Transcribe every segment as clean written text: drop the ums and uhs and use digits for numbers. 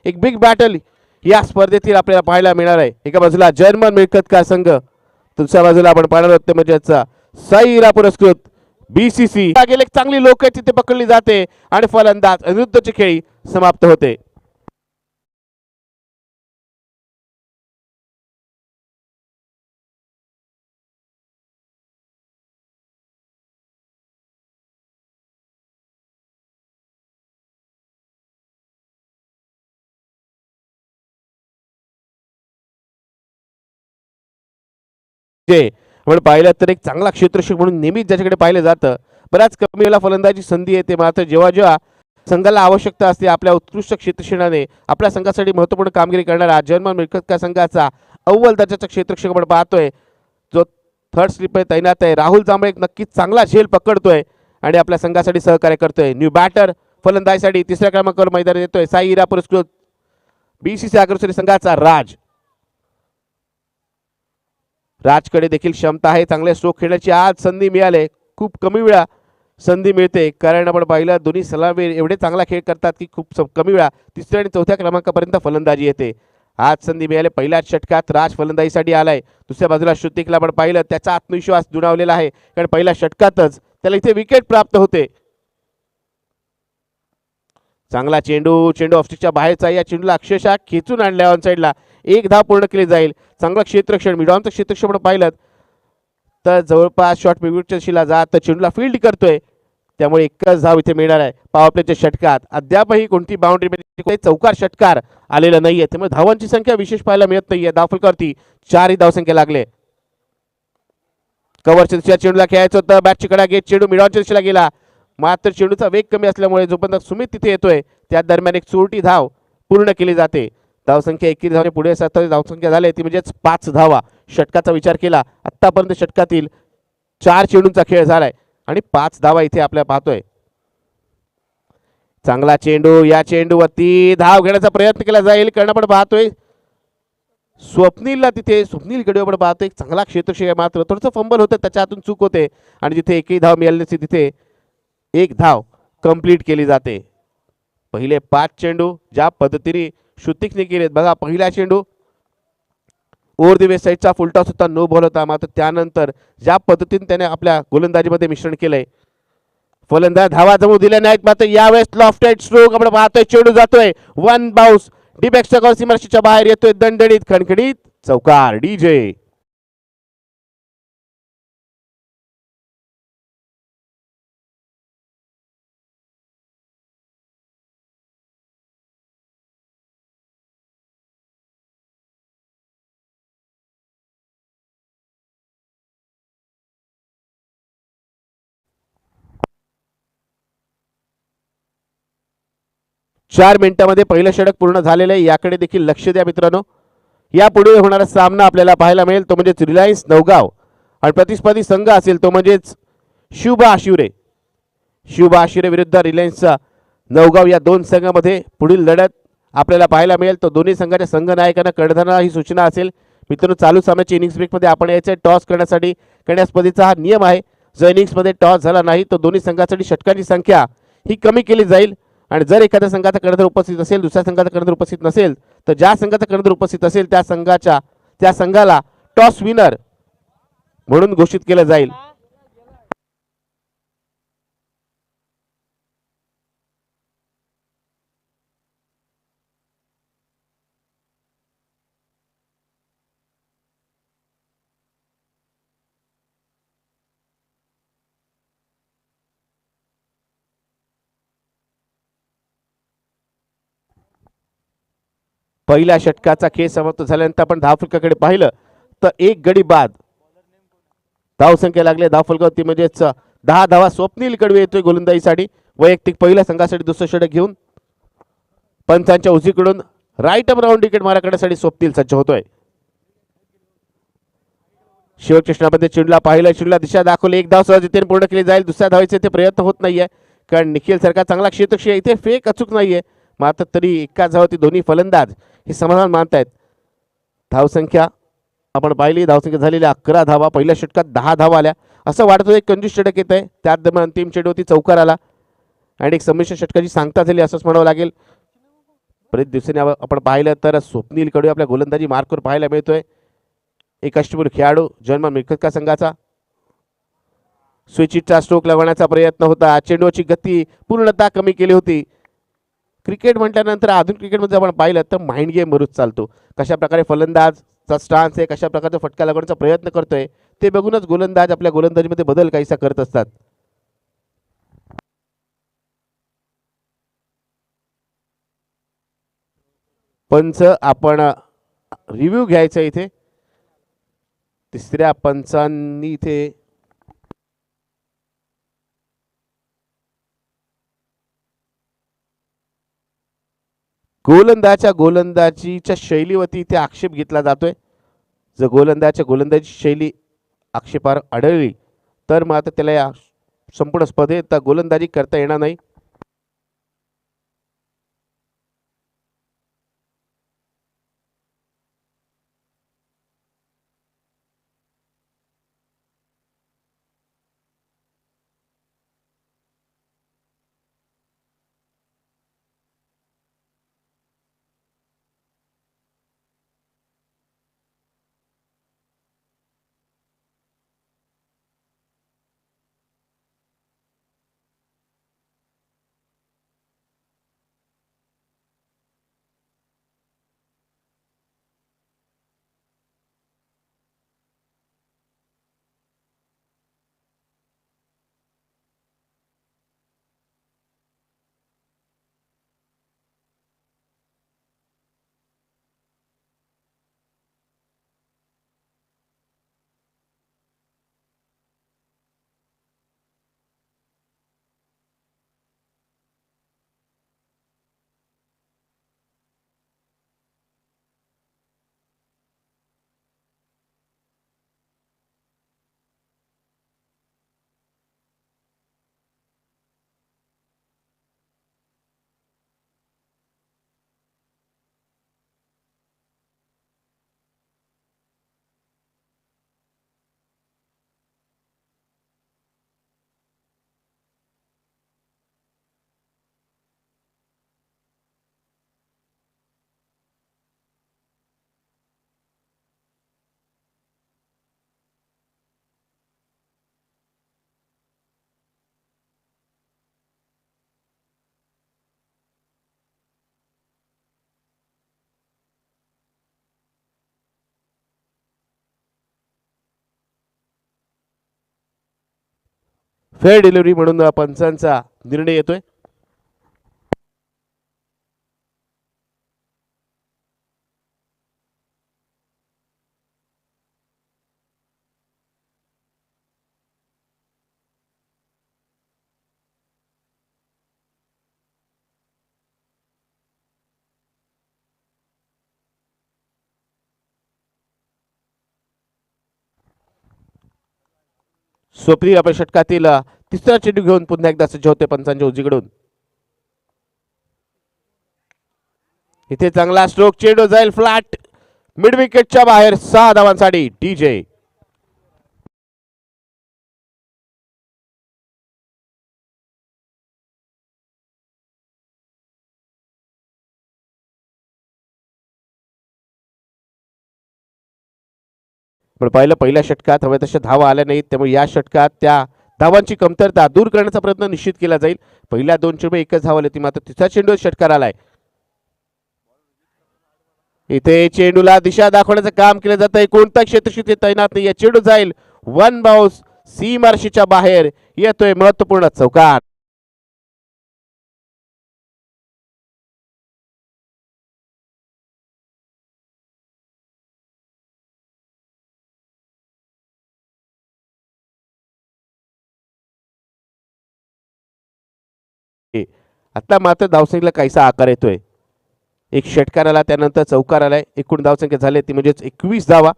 एक big battle या स्पर्धेतील आपल्याला पाहायला मिळणार आहे. एका बाजूला जर्मन मिळकतकार संघ, दुसऱ्या बाजूला आपण पाहणार आहोत ते म्हणजे साईरा पुरस्कृत बीसीसी. गेले चांगली लोक तिथे पकडली जाते आणि फलंदाज विरुद्धची खेळी समाप्त होते. आपण पाहिलं तर एक चांगला क्षेत्ररक्षक म्हणून नेहमीच ज्याच्याकडे पाहिलं जातं, बऱ्याच कमी वेळेला फलंदाजी संधी येते. मात्र जेव्हा जेव्हा संघाला आवश्यकता असते आपल्या उत्कृष्ट क्षेत्ररक्षणाने आपल्या संघासाठी महत्त्वपूर्ण कामगिरी करणारा जर्मन मिळकतकार संघाचा अव्वल दर्जाचा क्षेत्ररक्षक आपण पाहतोय, जो थर्ड स्लिपमध्ये तैनात आहे. राहुल जांभळे नक्कीच चांगला झेल पकडतोय आणि आपल्या संघासाठी सहकार्य करतोय. न्यू बॅटर फलंदाजीसाठी तिसऱ्या क्रमांकावर मैदानात येतोय साईरा पुरस्कृत बीसीसी अग्रसरी संघाचा राजकडे देखील क्षमता आहे, चांगले स्ट्रोक खेळण्याची आज संधी मिळाली. खूप कमी वेळा संधी मिळते, कारण आपण पाहिलं दोन्ही सलामीवीर एवढे चांगला खेळ करतात की खूप कमी वेळा तिसऱ्या आणि चौथ्या क्रमांकापर्यंत फलंदाजी येते. आज संधी मिळाली. पहिल्याच षटकात राज फलंदाजीसाठी आलाय. दुसऱ्या बाजूला श्रुतिकला आपण पाहिलं त्याचा आत्मविश्वास दुणावलेला आहे, कारण पहिल्या षटकातच त्याला इथे विकेट प्राप्त होते. चांगला चेंडू ऑफस्टिकच्या बाहेरचा, या चेंडूला अक्षरशः खेचून आणल्या ऑन साईडला. एक धाव पूर्ण केली जाईल. चांगला क्षेत्ररक्षण, मिडॉनचं क्षेत्ररक्षण आपण पाहिलं तर जवळपास शॉर्ट मिडविकेटच्या दिशेला जात चेंडूला फील्ड करतोय, त्यामुळे एकच धाव इथे मिळणार आहे. पॉवर प्लेच्या षटकात अद्यापही कोणती बाउंड्री चौकार षटकार आलेला नाहीये, त्यामुळे धावांची संख्या विशेष पाहायला मिळत नाहीये. धावफलकावरती 4 धावसंख्या लागले. कव्हरच्या दिशेला चेंडूला खेळायचं होतं, बॅटची कडा घेत चेंडू मिडॉनच्या दिशेला गेला. मात्र चेंडूचा वेग कमी असल्यामुळे जोपर्यंत सुमित तिथे येतोय त्या दरम्यान एक चोरटी धाव पूर्ण केली जाते. धावसंख्या 21 धावने पुढे 27 धावसंख्या झाली, ती म्हणजेच 5 धावा. षटकाचा विचार केला आतापर्यंत षटकातील 4 चेंडूंचा खेळ झालाय आणि 5 धावा इथे आपल्याला पाहतोय. चांगला चेंडू, या चेंडूवरती धाव घेण्याचा प्रयत्न केला जाईल, कारण आपण पाहतोय स्वप्नीलला तिथे स्वप्नील आपण पाहतोय एक चांगला क्षेत्ररक्षक आहे, मात्र थोडंसं फंबल होतं, त्याच्या हातून चूक होते आणि जिथे एकही धाव मिळाली नसती तिथे एक धाव कंप्लीट केली जाते. पहिले 5 चेंडू ज्या पद्धतीने श्रुतिकने केलेत बघा. पहिला चेंडू ओव्हर द वेस्ट साईडचा फुलटॉस होता, नो बॉल होता. मात्र त्यानंतर ज्या पद्धतीने त्याने आपल्या गोलंदाजीमध्ये मिश्रण केलंय, फलंदाज धावा जमू दिल्या नाहीत. मात्र यावेळेस लॉफ्टेड स्ट्रोक आपण पाहतोय, चेंडू जातोय वन बाउन्स डीप एक्स्ट्रा सीमारेषेच्या बाहेर येतोय, दणदणीत खणखणीत चौकार. डीजे चार मिनिटांमध्ये पहिलं षटक पूर्ण झालेलं आहे. याकडे देखील लक्ष द्या मित्रांनो. यापुढे होणारा सामना आपल्याला पाहायला मिळेल तो म्हणजेच रिलायन्स नवगाव आणि प्रतिस्पर्धी संघ असेल तो म्हणजेच शुभ आशिवरे विरुद्ध रिलायन्स नवगाव. या दोन संघामध्ये पुढील लढत आपल्याला पाहायला मिळेल. तो दोन्ही संघाच्या संघ नायकांना कळताना ही सूचना असेल मित्रांनो, चालू सामन्याची इनिंग्स ब्रेकमध्ये आपण यायचं टॉस करण्यासाठी, कारण या स्पर्धेचा हा नियम आहे. जर इनिंग्समध्ये टॉस झाला नाही तर दोन्ही संघासाठी षटकांची संख्या ही कमी केली जाईल आणि जर एखाद्या संघाचा कर्णधार उपस्थित असेल, दुसऱ्या संघाचा कर्णधार उपस्थित नसेल, तर ज्या संघाचा कर्णधार उपस्थित असेल त्या संघाला टॉस विनर म्हणून घोषित केलं जाईल. पहिल्या षटकाचा खेळ समाप्त झाल्यानंतर आपण धावफलकाकडे पाहिलं तर एक गडी बाद धावसंख्या लागले. धावफलकावरती म्हणजेच 10 धावा स्वप्नील कडवे येतोय गोलंदाजीसाठी. वैयक्तिक पहिल्या संघासाठी दुसरं षटक घेऊन पंचांच्या उजवीकडून राईट अप राऊंड विकेट मारा करण्यासाठी स्वप्नील सज्ज होतोय. शेवटच्या क्षणामध्ये चेंडूला पाहिलं, चेंडूला दिशा दाखवली, एक धाव सहजतेने पूर्ण केली जाईल. दुसऱ्या धावेचे इथे प्रयत्न होत नाहीये, कारण निखिल सारखा चांगला क्षेत्ररक्षक इथे फेक अचूक नाहीये. मात्र तरी एकाच धावावरती दोन्ही फलंदाज हे समाधान मानतायत. धावसंख्या आपण पाहिली, धावसंख्या झालेली 11 धावा. पहिल्या षटकात 10 धावा आल्या. असं वाटत होतं एक कंजूस षटक येत आहे, त्यात दरम्यान अंतिम चेंडूवरती चौकार आला आणि एक संमिश्र षटकाची सांगता झाली असंच म्हणावं लागेल. बरेच दिवसांनी आपण पाहिलं तर स्वप्नील कडू आपल्या गोलंदाजी मार्कवर पाहायला मिळतोय. एक अष्टपैलू खेळाडू जन्म मिळकत संघाचा. स्विचिटचा स्ट्रोक लावण्याचा प्रयत्न होता. चेंडूची गती पूर्णतः कमी केली होती. क्रिकेट म्हटल्यानंतर आधुनिक क्रिकेटमध्ये आपण पाहिलं तर माइंड गेम भरूच चालतो. कशा प्रकारे फलंदाजचा स्टान्स आहे, कशा प्रकारचा फटका लागवण्याचा प्रयत्न करतोय ते बघूनच गोलंदाज आपल्या गोलंदाजीमध्ये बदल काहीसा करत असतात. पंच आपण रिव्ह्यू घ्यायचा इथे. तिसऱ्या पंचांनी इथे गोलंदाजीच्या शैलीवरती इथे आक्षेप घेतला जातोय. जर गोलंदाजी शैली आक्षेपार्ह आढळली तर मग आता त्याला या संपूर्ण स्पर्धेत गोलंदाजी करता येणार नाही. फेअर डिलिव्हरी म्हणून पंचांचा निर्णय येतोय. स्वप्नील आपल्या षटकातील तिसरा चेंडू घेऊन पुन्हा एकदा सज्ज होते पंचांच्या उजवीकडून. इथे चांगला स्ट्रोक, चेंडू जाईल फ्लॅट मिड विकेटच्या बाहेर. 6 धावांसाठी डीजे. पण पाहिलं पहिल्या षटकात हव्या तशा धावा आल्या नाहीत, त्यामुळे या षटकात त्या धावांची कमतरता दूर करण्याचा प्रयत्न निश्चित केला जाईल. पहिल्या 2 चेंडू एकच धावा आली होती, मात्र तिसरा चेंडू षटकार आलाय. इथे चेंडूला दिशा दाखवण्याचं काम केलं जात आहे. कोणता क्षेत्रक्षेत्र तैनात नाही. चेंडू जाईल वन बाउन्स सीमारशीच्या बाहेर. येतोय महत्वपूर्ण चौकार. आता मात्र धावसंख्येला काहीसा आकार येतोय. एक षटकार आला, त्यानंतर चौकार आलाय. एकूण धावसंख्या झाली ती म्हणजेच 21 धावा.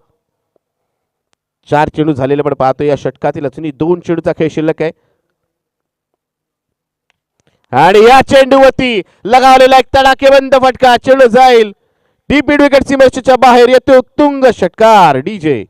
4 चेंडू झालेले पण पाहतो या षटकातील अजूनही 2 चेंडूचा खेळ शिल्लक आहे. आणि या चेंडूवरती लगावलेला एक तडाखेबंद फटका. चेंडू जाईल डीप मिड विकेट सीमेच्या बाहेर. येतो तुंग षटकार डीजे.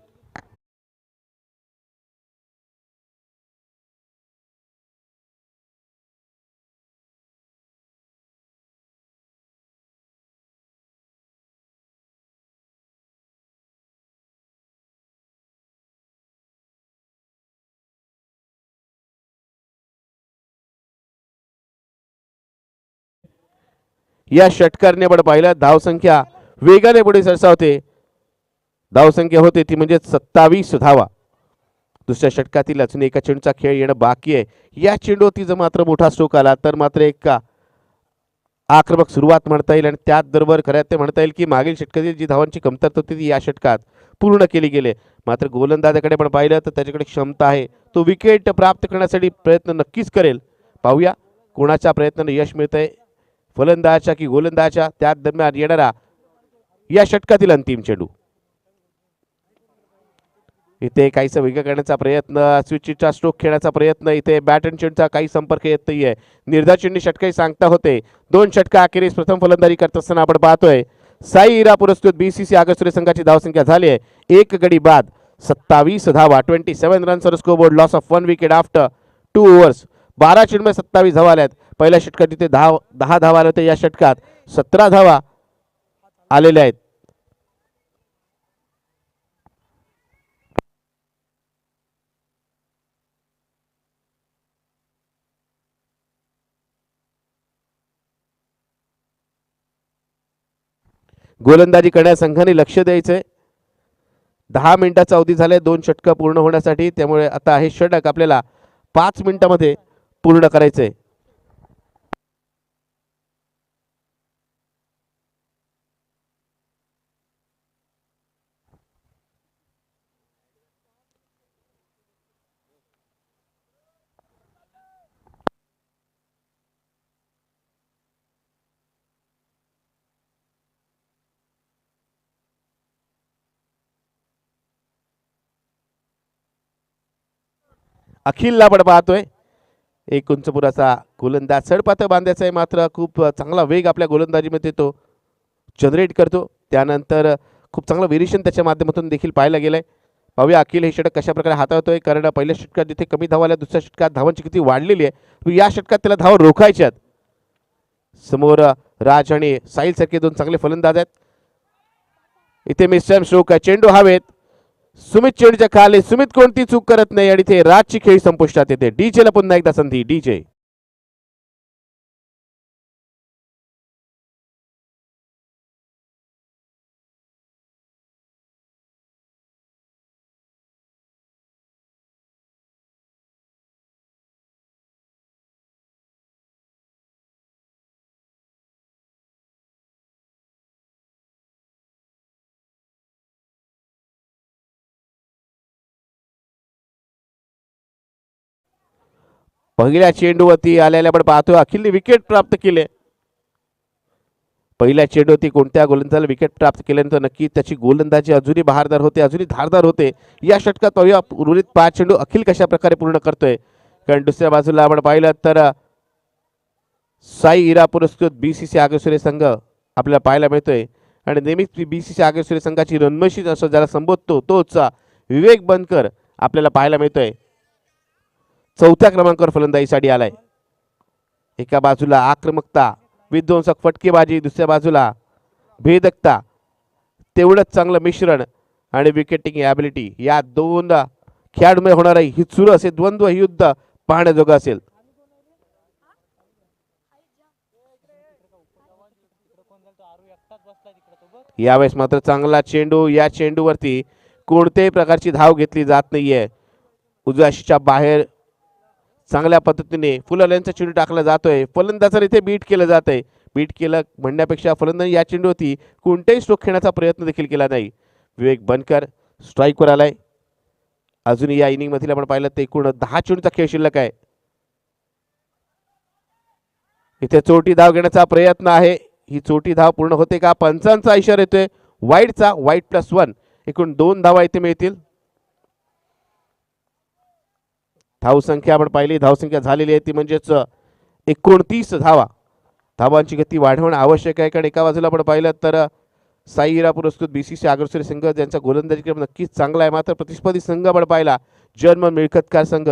या षटकाराने आपण पाहिलं धावसंख्या वेगाने पुढे सरसावते. धावसंख्या होते ती म्हणजे 27 धावा. दुसऱ्या षटकातील अजून एका चेंडूचा खेळ येणं बाकी आहे. या चेंडूवरती जर मात्र मोठा स्ट्रोक आला तर मात्र एक आक्रमक सुरुवात म्हणता येईल आणि त्याचबरोबर खऱ्यात ते म्हणता येईल की मागील षटकातील जी धावांची कमतरता होती ती या षटकात पूर्ण केली गेली. मात्र गोलंदाजाकडे पण पाहिलं तर त्याच्याकडे क्षमता आहे, तो विकेट प्राप्त करण्यासाठी प्रयत्न नक्कीच करेल. पाहूया कोणाच्या प्रयत्नाने यश मिळतंय, फलंदाजाच्या की गोलंदाजाच्या. त्याच दरम्यान येणारा या षटकातील अंतिम चेंडू. इथे काहीसा वेगळं करण्याचा प्रयत्न, स्विचचा स्ट्रोक खेळण्याचा प्रयत्न. इथे बॅट अँड चेंडूचा काही संपर्क येत नाहीये. निर्धार चेंडू षटकाही सांगता होते. 2 षटका अखेरीस प्रथम फलंदाजी करत असताना आपण पाहतोय साई हिरा पुरस्कृत बीसीसी आगरसुरे संघाची धावसंख्या झाली आहे 1 गडी बाद 27 धावा. 27 runs on scoreboard. Loss of 1 wicket after 2 overs. 12 चेंडूमध्ये 27 धावा आल्यात. पहिल्या षटकात तिथे 10 धावा आले होते. या षटकात 17 धावा आलेल्या आहेत. गोलंदाजी करण्यास संघाने लक्ष द्यायचंय. 10 मिनिटाचा अवधी झालाय 2 षटकं पूर्ण होण्यासाठी. त्यामुळे आता हे षटक आपल्याला 5 मिनिटांमध्ये पूर्ण करायचंय. अखिलला आपण पाहतोय एक उंचपुराचा गोलंदाज. सडपातळ बांधायचा आहे, मात्र खूप चांगला वेग आपल्या गोलंदाजीमध्ये तो जनरेट करतो. त्यानंतर खूप चांगलं व्हेरिएशन त्याच्या माध्यमातून देखील पाहायला गेलंय. पाहूया अखिल हे षटक कशा प्रकारे हाताळतोय. कारण पहिल्या षटकात जिथे कमी धावा आल्या दुसऱ्या षटकात धावांची किती वाढलेली आहे. या षटकात त्याला धावा रोखायच्यात. समोर राज आणि साहिल सारखे 2 चांगले फलंदाज आहेत. इथे मिस्टर स्ट्रोक आहे, चेंडू हवेत. सुमित चेंडूच्या खाली. सुमित कोणती चूक करत नाही आणि ते राजची खेळी संपुष्टात येते. डीजेला पुन्हा एकदा संधी. डीजे पहिल्या चेंडूवरती आलेल्या आपण पाहतोय अखिलने विकेट प्राप्त केले. पहिल्या चेंडूवरती कोणत्या गोलंदाजाला विकेट प्राप्त केल्यानंतर नक्की त्याची गोलंदाजी अजूनही बहारदार होते, अजूनही धारदार होते. या षटकात पाहूया उर्वरित 5 चेंडू अखिल कशा प्रकारे पूर्ण करतोय. कारण दुसऱ्या बाजूला आपण पाहिलं तर साई हिरा पुरस्कृत बीसीसी आगरसुरे संघ आपल्याला पाहायला मिळतोय. आणि नेहमीच बीसीसी आगरसुरे संघाची रणमशीद असं ज्याला संबोधतो तोच विवेक बनकर आपल्याला पाहायला मिळतोय. 4थ्या क्रमांकावर फलंदाजीसाठी आलाय. एका बाजूला आक्रमकता, विध्वंसक फटकेबाजी, दुसऱ्या बाजूला भेदकता, तेवढंच चांगलं मिश्रण आणि विकेटिंग ॲबिलिटी. या 2 खेळाडूंमध्ये होणारं हिचूर असे द्वंद्व युद्ध पाहण्याजोगं असेल. यावेळेस मात्र चांगला चेंडू. या चेंडूवरती कोणत्याही प्रकारची धाव घेतली जात नाहीये. उजव्याशीच्या बाहेर चांगल्या पद्धतीने फुलल्यांचा चेंडू टाकला जातोय. फलंदाजाला इथे बीट केलं जात आहे. बीट केलं म्हणण्यापेक्षा फलंदाज या चेंडूवरती कोणत्याही स्ट्रोक खेळण्याचा प्रयत्न देखील केला नाही. विवेक बनकर स्ट्राईकवर आलाय. अजूनही या इनिंग मध्ये आपण पाहिलं तर एकूण 10 चेंडूचा खेळ शिल्लक आहे. इथे चोटी धाव घेण्याचा प्रयत्न आहे. ही चोटी धाव पूर्ण होते का. पंचांचा इशारा येतोय वाईटचा. वाईट +1. एकूण 2 धावा इथे मिळतील. धावसंख्या आपण पाहिली, धावसंख्या झालेली आहे ती म्हणजेच 29 धावा. धावांची गती वाढवणं आवश्यक आहे. कारण एका बाजूला आपण पाहिलं तर साई हिरा पुरस्कृत बीसीसी आगरसुरे संघ ज्यांचा गोलंदाजी क्रम नक्कीच चांगला आहे. मात्र प्रतिस्पर्धी संघ आपण पाहिला जर्मन मिळकतकार संघ.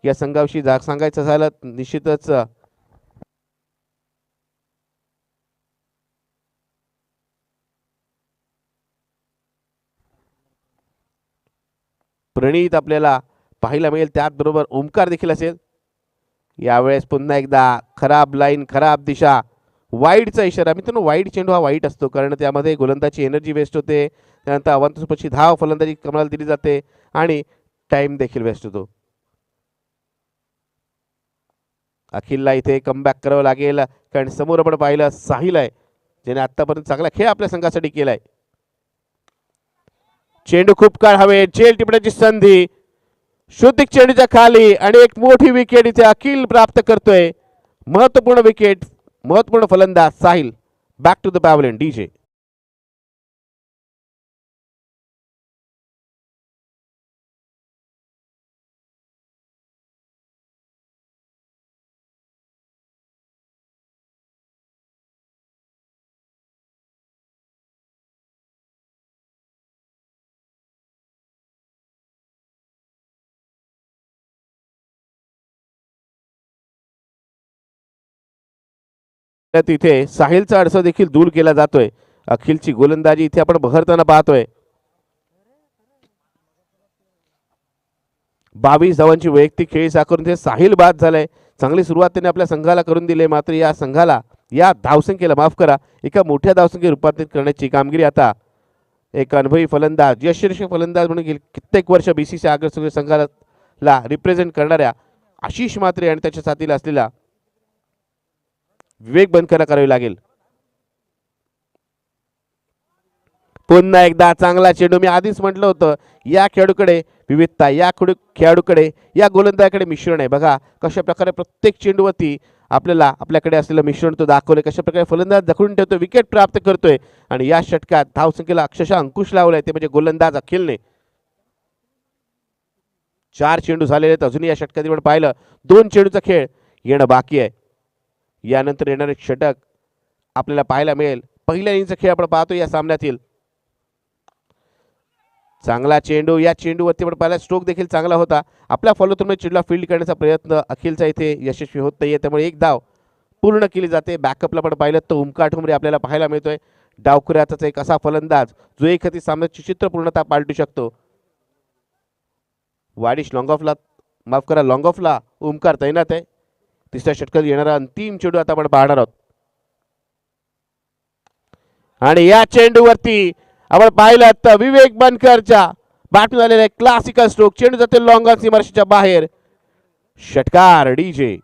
या संघाविषयी सांगायचं झालं निश्चितच प्रणीत आपल्याला पाहायला मिळेल. त्याचबरोबर ओमकार देखील असेल. यावेळेस पुन्हा एकदा खराब लाईन, खराब दिशा. वाईडचा इशारा. मित्रांनो, वाईड चेंडू हा वाईट असतो कारण त्यामध्ये गोलंदाजी एनर्जी वेस्ट होते, त्यानंतर अवांतरपशी धाव फलंदाजी कमलाला दिली जाते आणि टाइम देखील वेस्ट होतो. अखिलला इथे कमबॅक करावं लागेल कारण समोर आपण पाहिलं साहिल आहे ज्याने आतापर्यंत चांगला खेळ आपल्या संघासाठी केलाय. चेंडू खूप काळ हवे, झेल टिपण्याची संधी, शुद्धिक चेंडूच्या खाली आणि एक मोठी विकेट इथे अखिल प्राप्त करतोय. महत्वपूर्ण विकेट, महत्वपूर्ण फलंदाज Sahil. Back to the pavilion डीजे. तिथे साहिलचा अडसर देखील दूर केला जातोय. अखिलची गोलंदाजी इथे आपण बहरताना पाहतोय. 22 धावांची वैयक्तिक खेळी साकारून ते साहिल बाद झालाय. चांगली सुरुवात त्याने आपल्या संघाला करून दिली, मात्र या संघाला, या धावसंख्येला माफ करा, एका मोठ्या धावसंख्येत रूपांतरित करण्याची कामगिरी आता एक अनुभवी फलंदाज, यशस्वी फलंदाज म्हणून गेली कित्येक वर्ष बीसीसीआय आग्रसंघ संघाला रिप्रेझेंट करणाऱ्या आशिष म्हात्रे आणि त्याच्या साथीला असलेला विवेक बनकरला करावी लागेल. पुन्हा एकदा चांगला चेंडू. मी आधीच म्हटलं होतं या खेळाडूकडे विविधता, या खेळाडूकडे, या गोलंदाजाकडे मिश्रण आहे. बघा कशा प्रकारे प्रत्येक चेंडूवरती आपल्याकडे असलेलं मिश्रण तो दाखवले, कशा प्रकारे फलंदाज जखडून ठेवतोय, विकेट प्राप्त करतोय आणि या षटकात धावसंख्येला अक्षरशः अंकुश लावलाय ते म्हणजे गोलंदाज अखिलने. 4 चेंडू झालेले आहेत अजूनही या षटकात. आपण पाहिलं 2 चेंडूचा खेळ येणं बाकी आहे. यानंतर येणारे षटक आपल्याला पाहायला मिळेल. पहिल्या इनिंगचा खेळ आपण पाहतो या सामन्यातील. चांगला चेंडू, या चेंडूवरती आपण पाहिला स्ट्रोक देखील चांगला होता. आपल्या फॉलोथ्रूमध्ये चेंडूला फील्ड करण्याचा प्रयत्न अखिलचा इथे यशस्वी होत नाहीये, त्यामुळे एक धाव पूर्ण केली जाते. बॅकअपला आपण पाहिलं तर ओमकार ठोंबरे आपल्याला पाहायला मिळतोय. डावखुऱ्याचाच एक असा फलंदाज जो एखादी सामन्याची चित्र पूर्णता पालटू शकतो. वाडिश लॉंग ऑफला ओमकार तैनात आहे. तिसऱ्या षटकात येणारा अंतिम चेंडू आता आपण पाहणार आहोत आणि या चेंडूवरती आपण पाहिलं तर विवेक बनकरच्या बॅटून आलेला क्लासिकल स्ट्रोक. चेंडू जाते लॉंग ऑन सीमारेषेच्या बाहेर. षटकार डीजे.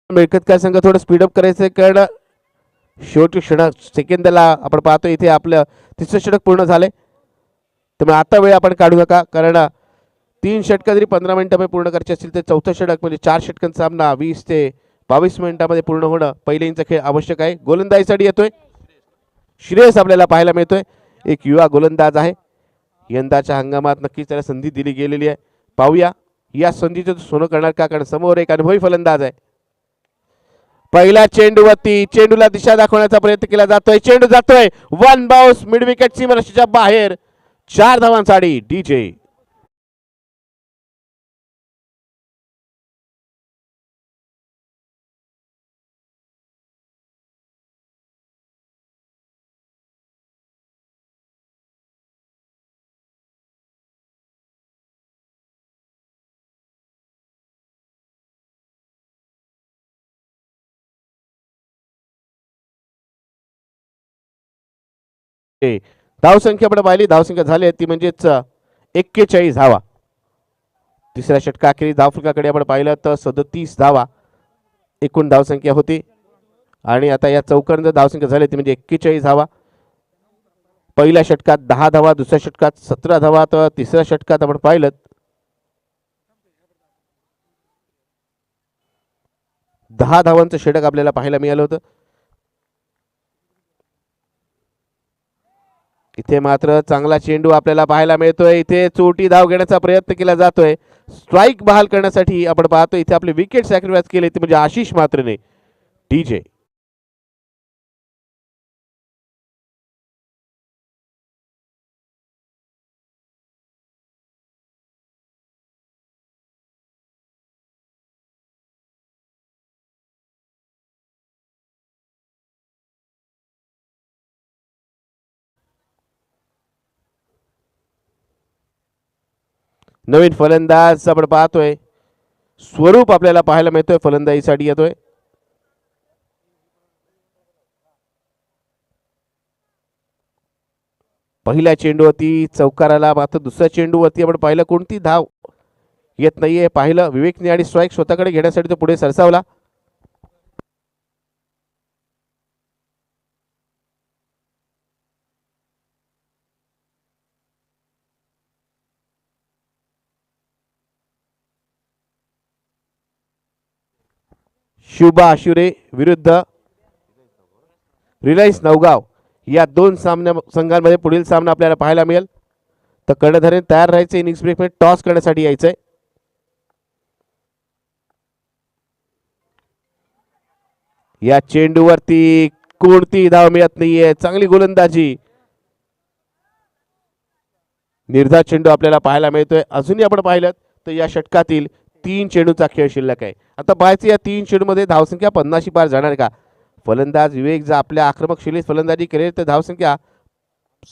मिळकत काय संघ थोडं स्पीडअप करायचं कारण शेवटच्या सेकंदाला आपण पाहतो इथे आपलं तिसरं षटक पूर्ण झाले. त्यामुळे आता वेळ आपण काढू नका कारण 3 षटकं जरी 15 मिनिटांमध्ये पूर्ण करायचे असतील तर चौथं षटक म्हणजे 4 षटकांचा सामना 20 ते 22 मिनिटांमध्ये पूर्ण होणं पहिल्या इनिंगचा खेळ आवश्यक आहे. गोलंदाजीसाठी येतोय श्रेयस आपल्याला पाहायला मिळतोय. एक युवा गोलंदाज आहे. यंदाच्या हंगामात नक्कीच त्याला संधी दिली गेलेली आहे. पाहूया या संधीचं सोनं करणार का, कारण समोर एक अनुभवी फलंदाज आहे. पहिला चेंडूवरती चेंडूला दिशा दाखवण्याचा प्रयत्न केला जातोय. चेंडू जातोय वन बाउन्स मिड विकेट सीमारेषेच्या बाहेर. 4 धावांसाठी डीजे. धावसंख्या आपण पाहिली, धावसंख्या झाली ती म्हणजेच 41 धावा. तिसऱ्या षटकाखेरी धावफलकाकडे आपण पाहिलं तर 37 धावा एकूण धावसंख्या होती आणि आता या चौकांवर धावसंख्या झाली ती म्हणजे 41 धावा. पहिल्या षटकात 10 धावा, दुसऱ्या षटकात 17 धावा, तर तिसऱ्या षटकात आपण पाहिलं 10 धावांचं षटक आपल्याला पाहायला मिळालं होतं. इथे मात्र चांगला चेंडू आपल्याला पाहायला मिळतोय. इथे चोटी धाव घेण्याचा प्रयत्न केला जातोय. स्ट्राईक बहाल करण्यासाठी आपण पाहतो इथे आपले विकेट सॅक्रिफाईस केले ते म्हणजे आशिष मात्रेने. डीजे नवीन फलंदाज आपण पाहतोय. स्वरूप आपल्याला पाहायला मिळतोय फलंदाजीसाठी येतोय. पहिल्या चेंडूवरती चौकाराला, मात्र दुसऱ्या चेंडूवरती आपण पाहिलं कोणती धाव येत नाहीये. पाहिलं विवेकने आणि स्ट्राईक स्वतःकडे घेण्यासाठी तो पुढे सरसावला. शुभा आशुरे विरुद्ध रिलायन्स नवगाव या दोन संघांमध्ये पुढील सामना आपल्याला पाहायला मिळेल. तर कर्णधाराने तयार राहायचं इनिंग्स ब्रेक मध्ये टॉस करण्यासाठी यायचंय. या चेंडूवरती कोणती धाव मिळत नाहीये. चांगली गोलंदाजी, निर्धार चेंडू आपल्याला पाहायला मिळतोय. अजूनही आपण पाहिलं तर या षटकातील 3 चेंडूचा खेळ शिल्लक आहे. आता पाहायचं या 3 चेंडूमध्ये धावसंख्या 50 पार जाणार का. फलंदाज विवेक जर आपल्या आक्रमक शैलीत फलंदाजी करेल तर धावसंख्या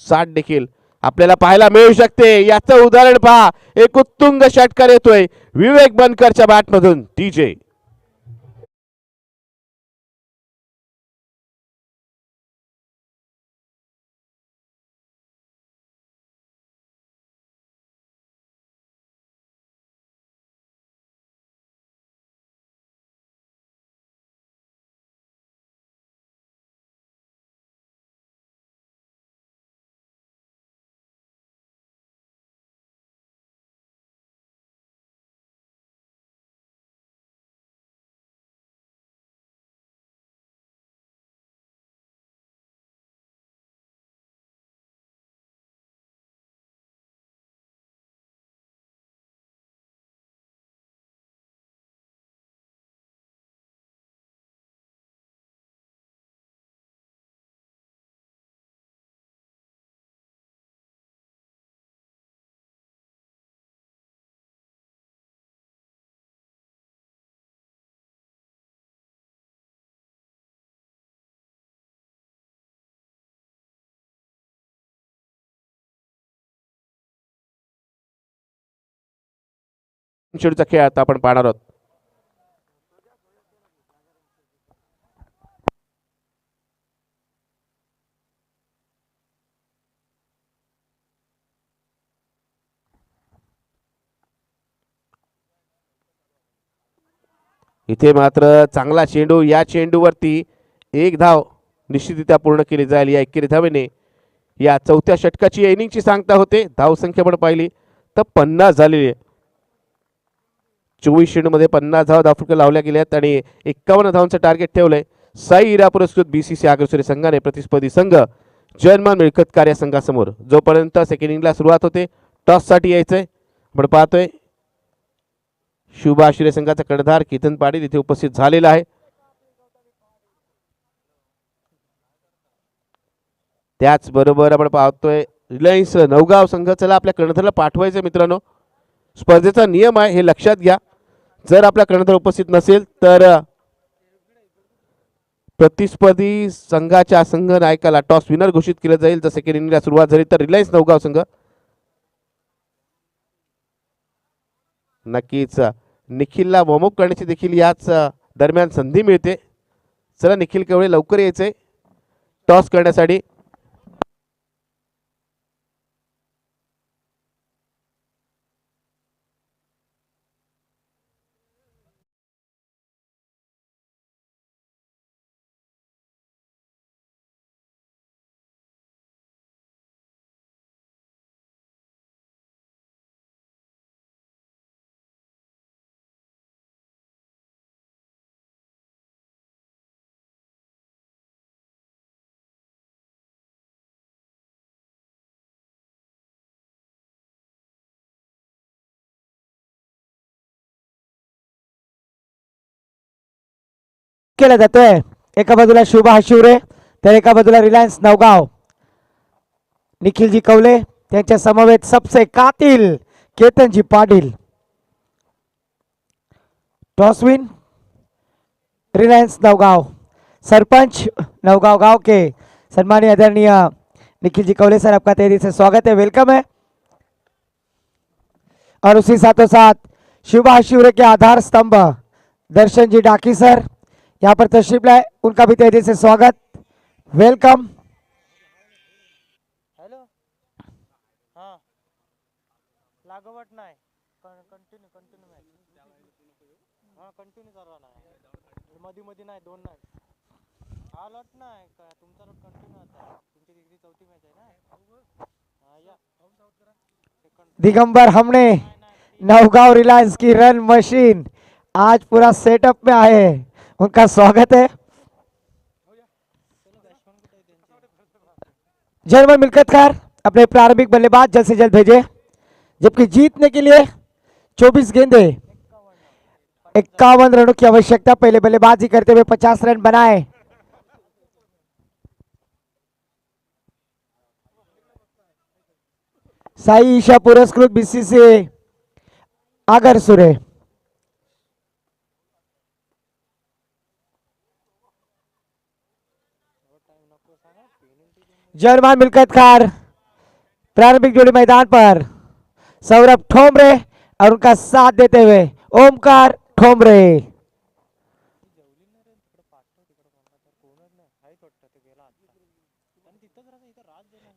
60 देखील आपल्याला पाहायला मिळू शकते. याचं उदाहरण पहा. एक उत्तुंग षटकार येतोय विवेक बनकरच्या बॅटमधून. डीजे चेंडूचा खेळ आता आपण पाहणार आहोत. इथे मात्र चांगला चेंडू. या चेंडूवरती एक धाव निश्चितरित्या पूर्ण केली जाईल या 21 धावेने. या चौथ्या षटकाची इनिंगची सांगता होते. धावसंख्या पण पाहिली तर 50 झालेली आहे. 24 चेंडूमध्ये 50 धावफलक लावल्या गेल्यात आणि 51 धावांचं टार्गेट ठेवलंय. साई इरा पुरस्कृत बीसीसी अग्रसरी संघाने प्रतिस्पर्धी संघ जर्मन मिळकत कार्य संघासमोर. जोपर्यंत सेकंड इनिंगला सुरुवात होते टॉससाठी यायचंय. आपण पाहतोय शुभ आशिरे संघाचा कर्णधार केतन पाटील इथे उपस्थित झालेला आहे. त्याचबरोबर आपण पाहतोय रिलायन्स नवगाव संघ. चला आपल्या कर्णधाराला पाठवायचं मित्रांनो. स्पर्धेचा नियम आहे हे लक्षात घ्या. जर आपला कर्णधार उपस्थित नसेल तर प्रतिस्पर्धी संघाच्या संघ नायकाला टॉस विनर घोषित केलं जाईल. जर सेकंड इनिंगला सुरुवात झाली तर रिलायन्स नवगाव संघ नक्कीच निखिलला वॉर्मअप करण्याची देखील याच दरम्यान संधी मिळते. चला निखिल केवळे लवकर यायचंय टॉस करण्यासाठी. केला जातोय. एका बाजूला शुभा शिवरे तर एका बाजूला रिलायन्स नवगाव. निखिलजी कवले त्यांच्या समवेत सबसे कातिल केतनजी पाटील. टॉसविन रिलायंस नवगांव. सरपंच नवगांव गांव के सम्मानीय आदरणीय निखिल जी कौले सर, आपका तहे दिल से स्वागत है, वेलकम है। और उसी साथों साथ शुभा शिवरे के आधार स्तंभ दर्शन जी डाकी सर यहाँ पर तशरीफ लाए, उनका भी तहे दिल से स्वागत, वेलकम। हॅलो हां लागवट नाही कंटिन्यू कंटिन्यू मॅच हां कंटिन्यू चालू नाही मध्ये मध्ये नाही दोन नाही हा लॉट नाही का तुमचा लॉट कंटिन्यू आता तुमची तिसरी चौथी मॅच आहे ना हां या दिगंबर हमने नवगांव रिलायंस की रन मशीन आज पूरा सेटअप में आए हैं, उनका स्वागत है। जर्मन मिल्कतकार अपने प्रारंभिक बल्लेबाज जल्द से जल्द भेजे, जबकि जीतने के लिए 24 गेंदे 51 रनों की आवश्यकता। पहले बल्लेबाजी करते हुए 50 रन बनाए। साई ईशा पुरस्कृत बीसीसीआई आगर सुरे। जर्मन मिल्कतकार प्रारंभिक जोड़ी मैदान पर सौरभ ठोमरे और उनका साथ देते हुए ओमकार ठोमरे।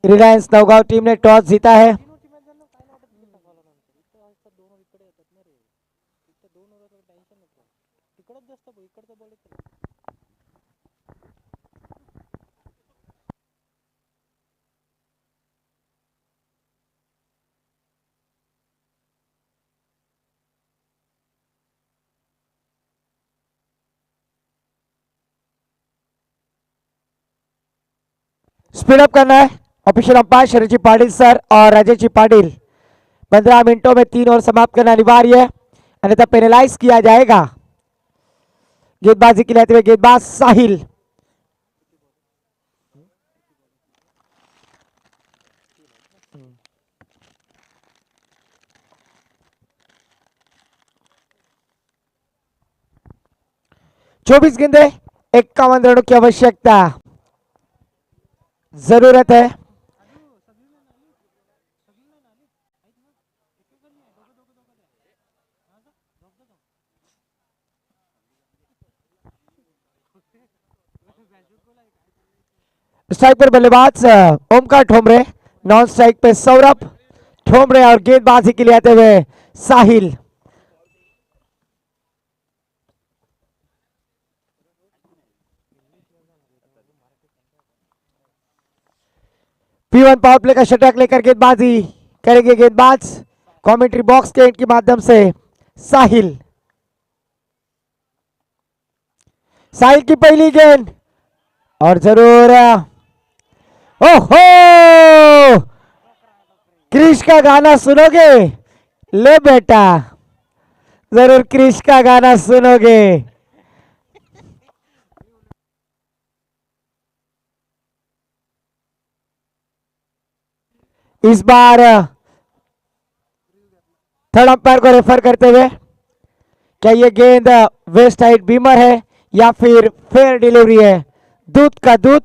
रिलायंस नवगांव टीम ने टॉस जीता है। स्पीड अप करना है। ऑफिशियल अंपायर शरद जी पाटिल सर और राजेश जी पाटिल 15 मिनटों में 3 ओवर समाप्त करना अनिवार्य है, अन्यथा पेनलाइज किया जाएगा। गेंदबाजी खिलाते हुए गेंदबाज साहिल। चौबीस गेंदे 51 रनों की आवश्यकता जरूरत है। स्ट्राइक पर बल्लेबाज ओमकार ठोमरे, नॉन स्ट्राइक पे सौरभ ठोमरे और गेंदबाजी के लिए आते हुए साहिल। P1 पावर प्ले का शतक लेकर गेंदबाजी करेंगे गेंदबाज कमेंट्री बॉक्स के इनके माध्यम से साहिल। साहिल की पहली गेंद और जरूर ओहो, क्रिश का गाना सुनोगे? ले बेटा जरूर क्रिश का गाना सुनोगे। इस बार थर्ड अंपायर को रेफर करते हुए क्या ये गेंद वेस्ट साइड बीमर है या फिर फेयर डिलीवरी है? दूध का दूध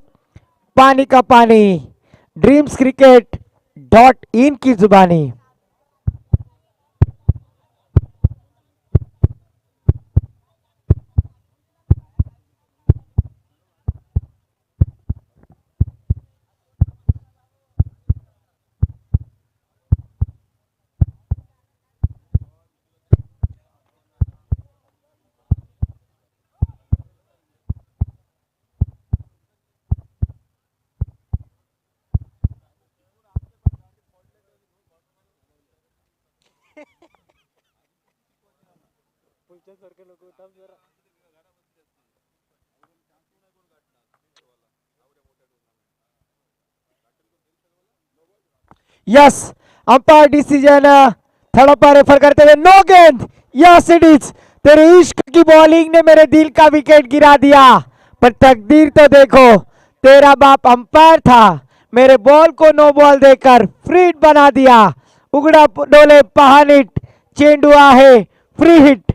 पानी का पानी, ड्रीम्स क्रिकेट .in की जुबानी। Yes, umpire decision third umpire refer करते हुए नो गेंद। यस इट इज तेरे इश्क की बॉलिंग ने मेरे दिल का विकेट गिरा दिया, पर तकदीर तो देखो, तेरा बाप अंपायर था, मेरे बॉल को नो बॉल देकर फ्री हिट बना दिया. उघडा डोले पहा नीट, चेंडू आहे फ्री हिट.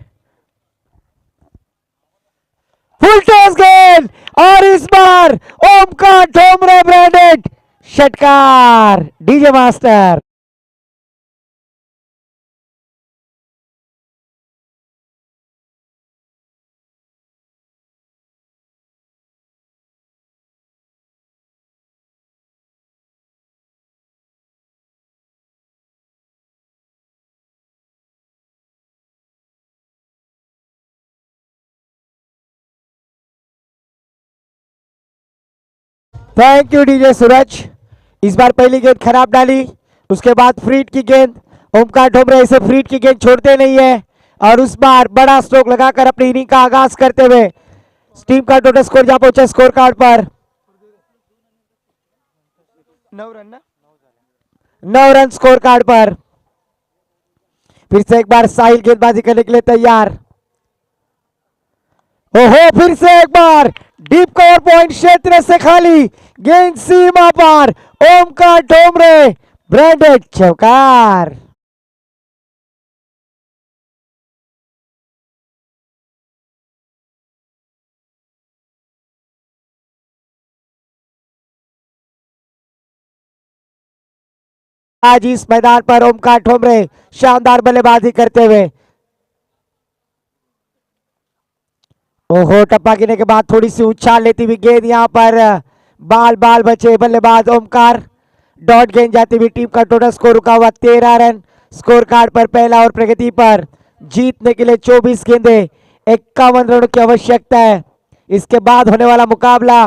फुल टॉस गेंद और इस बार ओमकार ठोमरे ब्रांडेड षटकार. DJ master. Thank you DJ Suraj. इस बार पहली गेंद खराब डाली, उसके बाद फ्रीट की गेंद. ओमकार ठोमरे ऐसे फ्रीट की गेंद छोड़ते नहीं है और उस बार बड़ा स्ट्रोक लगाकर अपनी इनिंग का आगाज करते हुए टीम का टोटल स्कोर जा पहुंचा स्कोर कार्ड पर 9 रन ना, 9 रन स्कोर कार्ड पर. फिर से एक बार साहिल गेंदबाजी करने के लिए तैयार. ओहो, फिर से एक बार डीप कवर पॉइंट क्षेत्र से खाली गेंद सीमा पार. ओमकार ठोमरे ब्रांडेड चौकार. आज इस मैदान पर ओमकार ठोमरे शानदार बल्लेबाजी करते हुए. ओहो, टप्पा गिरने के बाद थोड़ी सी उछाल लेती हुई गेंद यहां पर बाल बाल बचे बल्लेबाज ओमकार. डॉट गेंद जाती हुई टीम का टोटल स्कोर रुका हुआ 13 रन स्कोर कार्ड पर. पहला और प्रगति पर जीतने के लिए 24 गेंदे 51 रनों की आवश्यकता है. इसके बाद होने वाला मुकाबला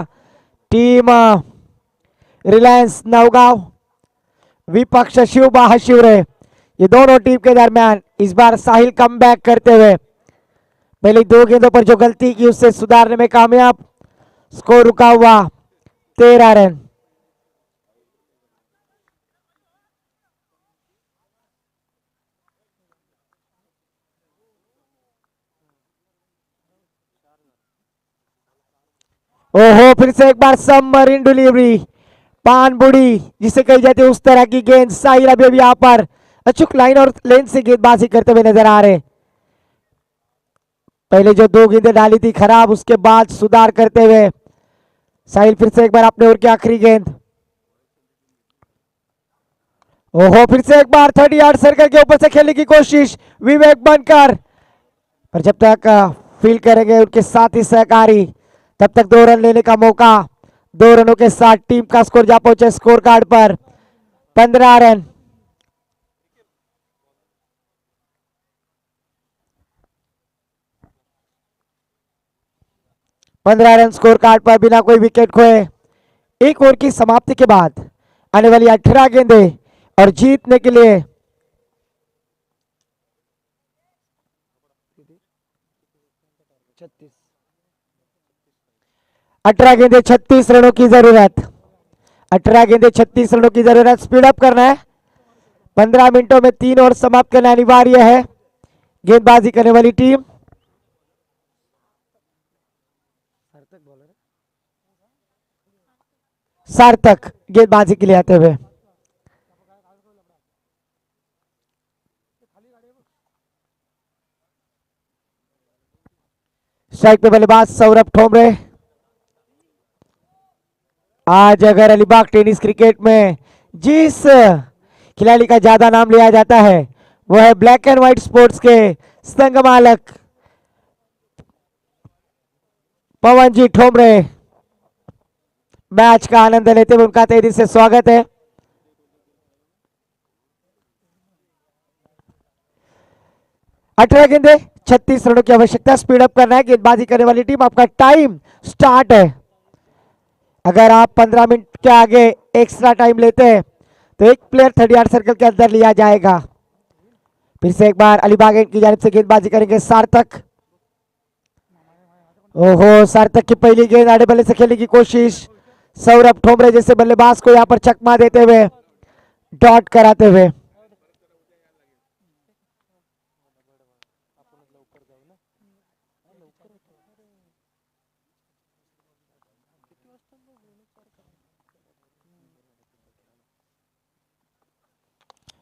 टीम रिलायंस नौगांव विपक्ष शिवबा शिवरे, ये दोनों टीम के दरमियान. इस बार साहिल कमबैक करते हुए पहले 2 गेंदों पर जो गलती की उससे सुधारने में कामयाब. स्कोर रुका हुआ 13 रन. ओहो, फिर से एक बार सबमरीन डिलीवरी, पान बुड़ी जिसे कही जाती है, उस तरह की गेंद. साहिल अभी यहां पर अचूक लाइन और लेंथ से गेंदबाजी करते हुए नजर आ रहे. पहले जो 2 गेंदें डाली थी खराब, उसके बाद सुधार करते हुए साहिल फिर से एक बार अपने ओर की आखिरी गेंद. ओहो, फिर से एक बार 30 यार्ड सर्कल के ऊपर से खेलने की कोशिश विवेक बनकर, पर जब तक फील करेंगे उनके साथी सहकारी तब तक 2 रन लेने का मौका. 2 रनों के साथ टीम का स्कोर जा पहुंचे स्कोर कार्ड पर 15 रन. पंद्रह रन स्कोर कार्ड पर बिना कोई विकेट खोए. एक ओवर की समाप्ति के बाद आने वाली 18 गेंदें और जीतने के लिए 18 गेंदें 36 रनों की जरूरत. 18 गेंदें 36 रनों की जरूरत. स्पीड अप करना है. 15 मिनटों में 3 ओवर समाप्त करना अनिवार्य है. गेंदबाजी करने वाली टीम सार्थक गेंदबाजी के लिए आते हुए. स्ट्राइक पे बल्लेबाज सौरभ ठोमरे. आज अगर अलीबाग टेनिस क्रिकेट में जिस खिलाड़ी का ज्यादा नाम लिया जाता है वो है ब्लैक एंड व्हाइट स्पोर्ट्स के संगमालक पवन जी ठोमरे. मैच का आनंद लेते हुए उनका तहे दिल से स्वागत है. अठारह गेंदे 36 रनों की आवश्यकता. स्पीड अप करना है. गेंदबाजी करने वाली टीम, आपका टाइम स्टार्ट है. अगर आप 15 मिनट के आगे एक्स्ट्रा टाइम लेते हैं तो एक प्लेयर 30 यार्ड सर्कल के अंदर लिया जाएगा. फिर से एक बार अलीबाग एंड की जानिब से गेंदबाजी करेंगे सार्थक. ओहो, सार्थक की पहली गेंद आड़े बल्ले से खेलने की कोशिश. सौरभ ठोमरे जैसे बल्लेबाज को यहां पर चकमा देते हुए डॉट कराते हुए.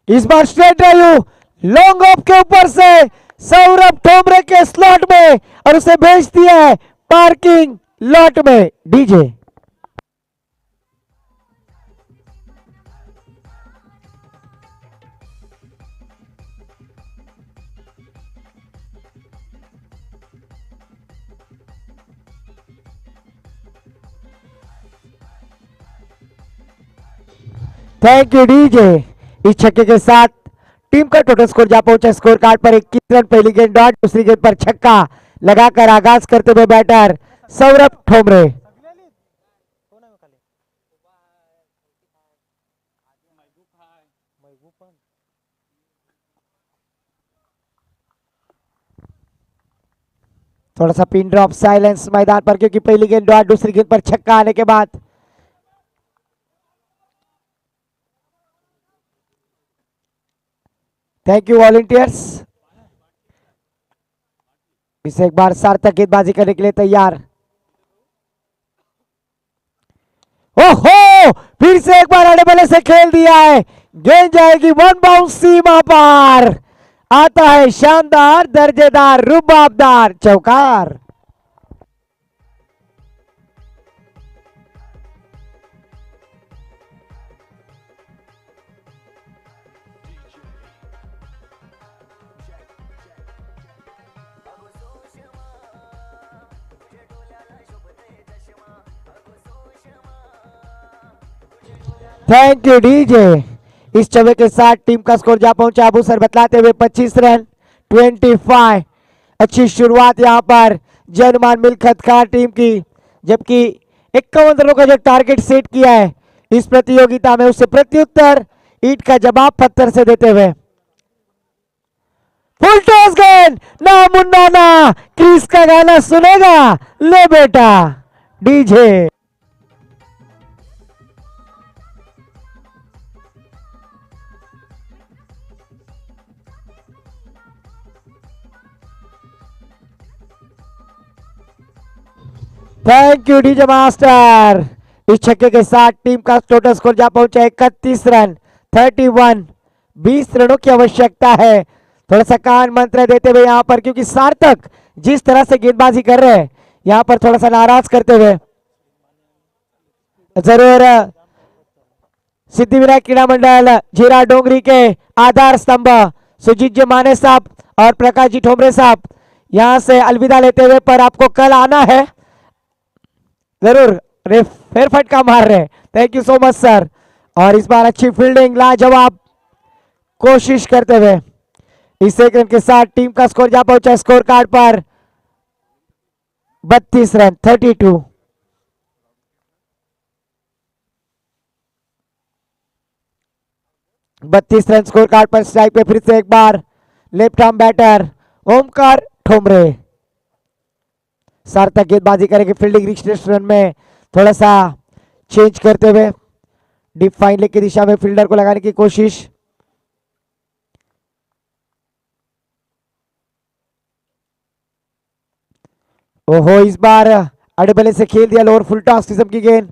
इस बार स्ट्रेट ड्राइव लॉन्ग ऑफ के ऊपर से सौरभ ठोमरे के स्लॉट में और उसे भेज दिया है पार्किंग लॉट में। DJ thank you DJ. इस छक्के के साथ टीम का टोटल स्कोर जा पहुंचा स्कोर कार्ड पर 21 रन। पहली गेंद डॉट, दूसरी गेंद पर छक्का लगाकर आगाज करते हुए बैटर सौरभ ठोमरे। सगळ्याली कोण आहे खाली महबूब पण थोड़ा सा पिन ड्रॉप साइलेंस मैदान पर, क्योंकि पहली गेंद डॉट, दूसरी गेंद पर छक्का आने के बाद थैंक यू वॉलंटियर्स। इसे एक बार सार्थक गेंदबाजी करने के लिए तैयार। ओहो, फिर से एक बार अड़े बल्ले से खेल दिया है। गेंद जाएगी वन बाउंस सीमा पार। आता है शानदार, दर्जेदार, रुबाबदार चौकार। Thank you DJ. इस चौके के साथ टीम का स्कोर जा पहुंचा अबू सर बतलाते हुए 25 रन 25। अच्छी शुरुआत यहां पर जनमान मिल्खत खान टीम की, जबकि 51 रनों का जो टारगेट सेट किया है इस प्रतियोगिता में, उसे प्रत्युत्तर ईट का जवाब पत्थर से देते हुए फुल टॉस गेंद, ना मुन्ना ना क्रिस का गाना सुनेगा, ले बेटा DJ. Thank you DJ master. इस छक्के के साथ टीम का टोटल स्कोर जा पहुंचा 31 रन 31। 20 रनों की आवश्यकता है। थोड़ा सा कान मंत्र देते हुए यहां पर, क्योंकि सार्थक जिस तरह से गेंदबाजी कर रहे हैं यहां पर थोड़ा सा नाराज करते हुए जरूर सिद्धिविनायक क्रीड़ा मंडल जीरा डोंगरी के आधार स्तंभ सुजीत जी माने साहब और प्रकाश जी ठोमरे साहब यहां से अलविदा लेते हुए, पर आपको कल आना है जरूर। फेर फटका मार रहे, thank you so much sir. और इस बार अच्छी फील्डिंग, लाजवाब कोशिश करते हुए इस एक रन के साथ टीम का स्कोर जा पहुंचा स्कोर कार्ड पर 32 रन 32। बत्तीस रन स्कोर कार्ड पर। स्ट्राइक पे फिर से एक बार लेफ्ट आर्म बैटर ओमकार ठोमरे। सार्थक गेंदबाजी करेंगे फील्डिंग रिस्ट रन में, थोड़ा सा चेंज करते हुए डीप फाइन लेग की दिशा में फील्डर को लगाने की कोशिश। ओहो, इस बार अड़बले से खेल दिया लोअर फुल टॉस किस्म की गेंद।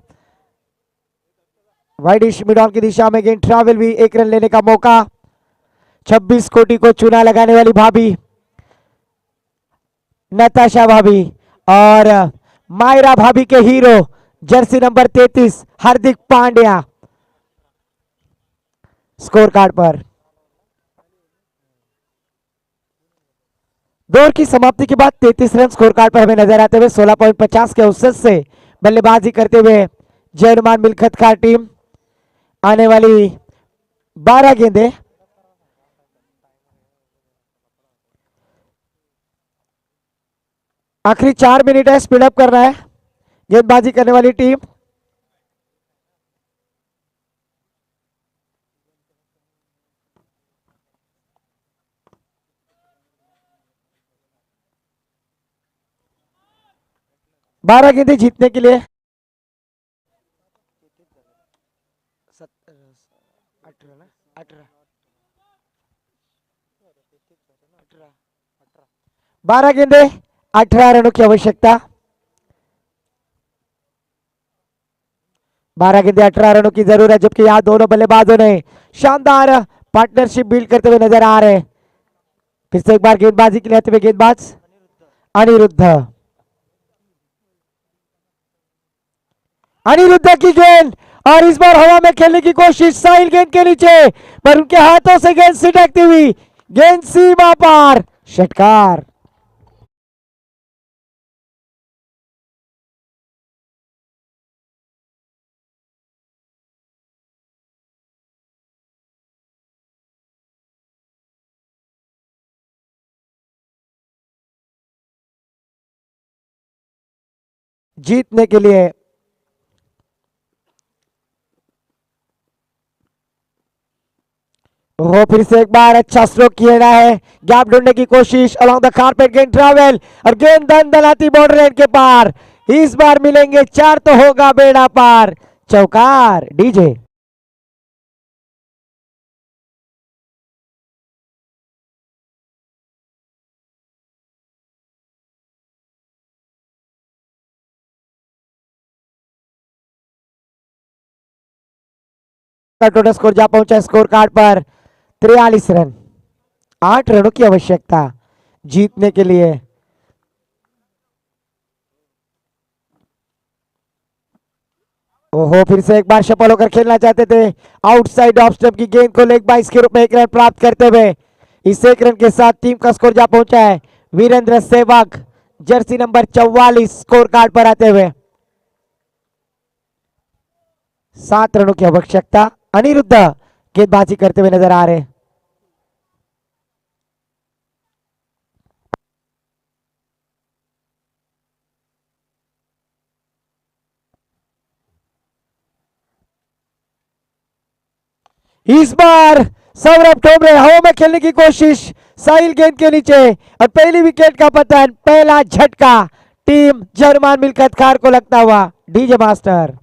वाइडिश मिड ऑन की दिशा में गेंद ट्रैवल भी, एक रन लेने का मौका। 26 कोटि को चुना लगाने वाली भाभी नताशा भाभी और मायरा भाभी के hero Jersey number 33 Hardik Pandya score card पर। दौर की समाप्ति के बाद 33 रन स्कोर कार्ड पर हमें नजर आते हुए 16.50 के औसत से बल्लेबाजी करते हुए जयनुमान मिल्खत खान टीम। आने वाली 12 गेंदें आखिरी 4 मिनट है, स्पीड अप करना है गेंदबाजी करने वाली टीम। बारह गेंदें जीतने के लिए 12 गेंदें 18 रनों की आवश्यकता। 12 गेंदें 18 रनों की जरूरत, जबकि यहां दोनों बल्लेबाजों ने शानदार पार्टनरशिप बिल्ड करते हुए नजर आ रहे हैं। फिर से एक बार गेंदबाजी के लिए आते हुए गेंदबाज अनिरुद्ध। अनिरुद्ध की गेंद और इस बार हवा में खेलने की कोशिश, साहिल गेंद के नीचे, पर उनके हाथों से गेंद सिटकती हुई, गेंद सीमा पार, षटकार। जीतने के लिए वो फिर से एक बार अच्छा स्ट्रोक किया है, गैप ढूंढने की कोशिश, अलोंग द कारपेट गेंद ट्रैवल और गेंद दन दलाती बॉर्डर लाइन के पार। इस बार मिलेंगे 4 तो होगा बेड़ा पार, चौकार। डीजे का टोटल स्कोर जा पहुंचा स्कोर कार्ड पर 43 रन। 8 रनों की आवश्यकता जीतने के लिए। ओहो, फिर से एक बार सफल होकर खेलना चाहते थे, आउटसाइड ऑफ स्टंप की गेंद को लेग बाइस के रूप में 1 रन प्राप्त करते हुए इस 1 रन के साथ टीम का स्कोर जा पहुंचा है Virender Sehwag, jersey number 44 score card पर आते हुए। 7 रनों की आवश्यकता, अनिरुद्ध गेंदबाजी करते हुए नजर आ रहे। इस बार सौरभ ठोंबरे हवा में खेलने की कोशिश, साहिल गेंद के नीचे और पहली विकेट का पतन, पहला झटका टीम जर्मान मिल्खत खार को लगता हुआ। डीजे मास्टर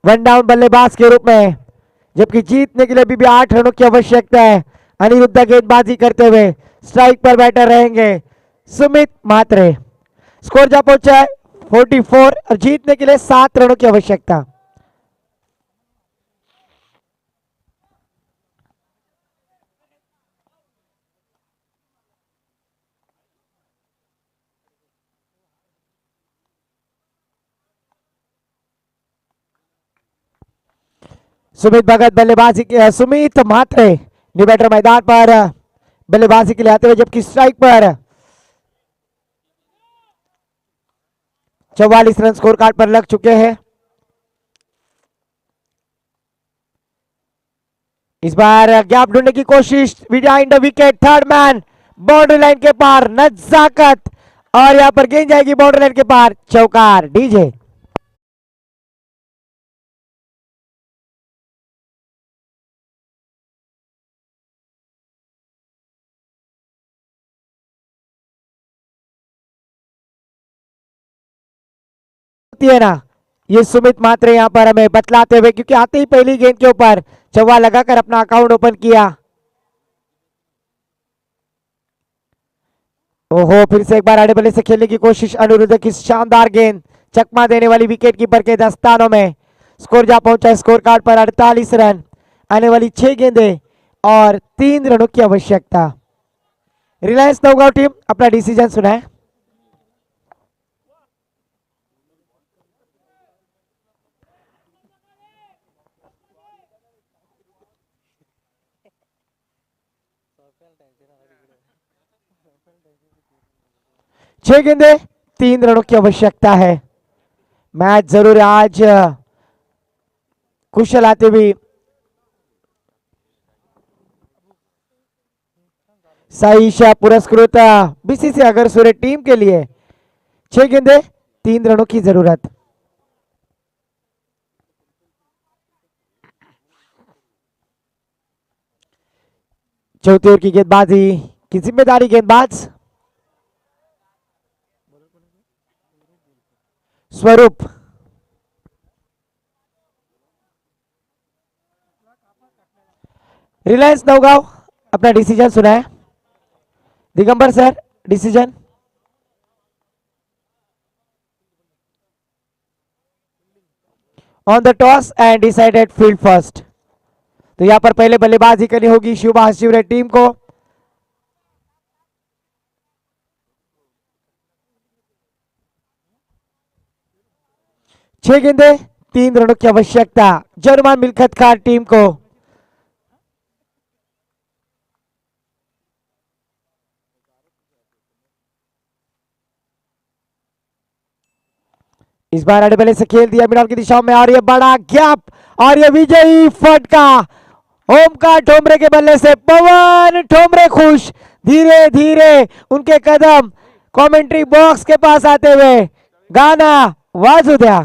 वन डाउन बल्लेबाज के रूप में, जबकि जीतने के लिए भी 8 रनों की आवश्यकता है। अनिरुद्ध गेंदबाजी करते हुए स्ट्राइक पर बैटर रहेंगे सुमित मात्रे। स्कोर जा पहुंचा है 44 और जीतने के लिए 7 रनों की आवश्यकता। सुमित भगत बल्लेबाजी के, सुमित मात्रे निबेटर मैदान पर बल्लेबाजी के लिए आते हुए, जबकि स्ट्राइक पर 44 रन स्कोर कार्ड पर लग चुके हैं। इस बार गैप ढूंढने की कोशिश, behind the wicket, third man, boundary line के पार, नजाकत, और यहां पर गेंद जाएगी बाउंड्री लाइन के पार, चौकार। डीजे है ना, ये सुमित मात्रे यहां पर हमें बतलाते हुए, क्योंकि आते ही पहली गेंद के ऊपर चौवा लगाकर अपना अकाउंट ओपन किया। ओहो, फिर से एक बार आड़े बल्ले से खेलने की कोशिश, अनिरुद्ध की शानदार गेंद चकमा देने वाली विकेट कीपर के दस्तानों में। स्कोर जा पहुंचा स्कोर कार्ड पर 48 रन, आने वाली 6 गेंदें और 3 रनों की आवश्यकता। रिलायंस नौगांव टीम अपना डिसीजन सुनाए। छह गेंदे 3 रनों की आवश्यकता है। मैच जरूर आज कुशल आते हुए साईशा पुरस्कृत बीसीसी अगरसुरे टीम के लिए 6 गेंदे 3 रनों की जरूरत। चौथे ओवर की गेंदबाजी की जिम्मेदारी गेंदबाज स्वरूप। रिलायंस नौगांव अपना डिसीजन सुनाए। Digambar sir, decision. On the toss end decided field first. तो यहां पर पहले बल्लेबाजी करनी होगी सुभाष शिवरे टीम को। 6 गेंदे 3 रनों की आवश्यकता जर्मन मिल्खत खान टीम को। इस बार अड़बले से खेल दिया मिडाल की दिशा में और ये बड़ा गैप और ये विजयी फटका ओमकार ठोमरे के बल्ले से पवन ठोमरे खुश। धीरे धीरे उनके कदम कमेंट्री बॉक्स के पास आते हुए गाना वाजू द्या।